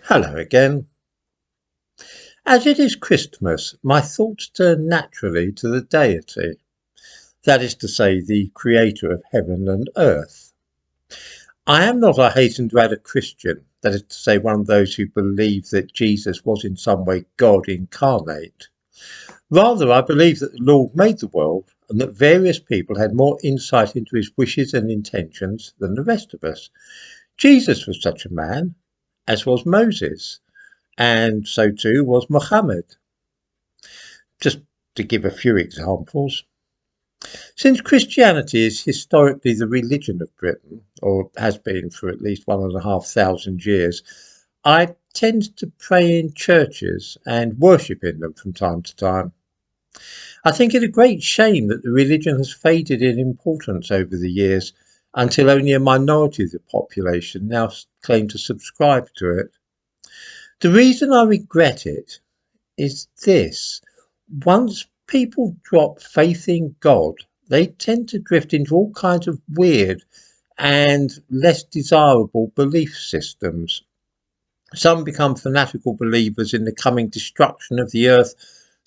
Hello again. As it is Christmas, my thoughts turn naturally to the deity, that is to say, the creator of heaven and earth. I am not, I hasten to add, a Christian, that is to say, one of those who believe that Jesus was in some way God incarnate. Rather, I believe that the Lord made the world and that various people had more insight into his wishes and intentions than the rest of us. Jesus was such a man, as was Moses, and so too was Muhammad. Just to give a few examples, since Christianity is historically the religion of Britain, or has been for at least 1,500 years, I tend to pray in churches and worship in them from time to time. I think it a great shame that the religion has faded in importance over the years until only a minority of the population now claim to subscribe to it. The reason I regret it is this: once people drop faith in God, they tend to drift into all kinds of weird and less desirable belief systems. Some become fanatical believers in the coming destruction of the earth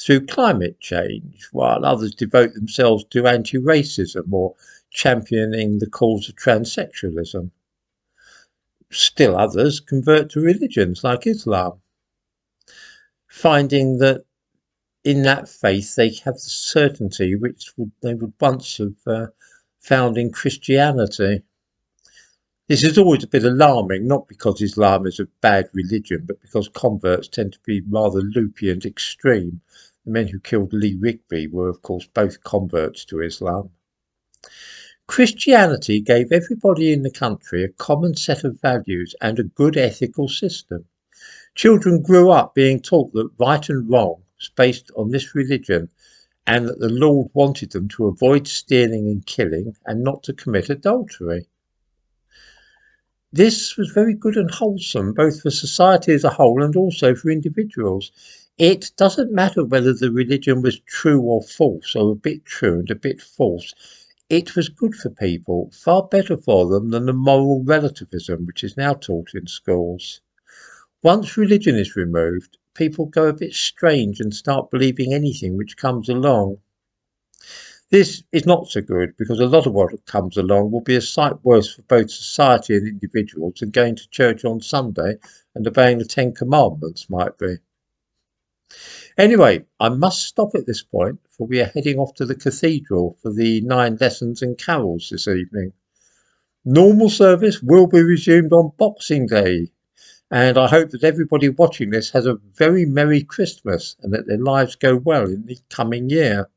through climate change, while others devote themselves to anti racism or championing the cause of transsexualism. Still others convert to religions like Islam, finding that in that faith they have the certainty they would once have found in Christianity. This is always a bit alarming, not because Islam is a bad religion, but because converts tend to be rather loopy and extreme. The men who killed Lee Rigby were, of course, both converts to Islam. Christianity gave everybody in the country a common set of values and a good ethical system. Children grew up being taught that right and wrong was based on this religion, and that the Lord wanted them to avoid stealing and killing and not to commit adultery. This was very good and wholesome, both for society as a whole and also for individuals. It doesn't matter whether the religion was true or false, or a bit true and a bit false. It was good for people, far better for them than the moral relativism which is now taught in schools. Once religion is removed, people go a bit strange and start believing anything which comes along. This is not so good because a lot of what comes along will be a sight worse for both society and individuals than going to church on Sunday and obeying the Ten Commandments might be. Anyway, I must stop at this point, for we are heading off to the cathedral for the 9 lessons and carols this evening. Normal service will be resumed on Boxing Day, and I hope that everybody watching this has a very Merry Christmas and that their lives go well in the coming year.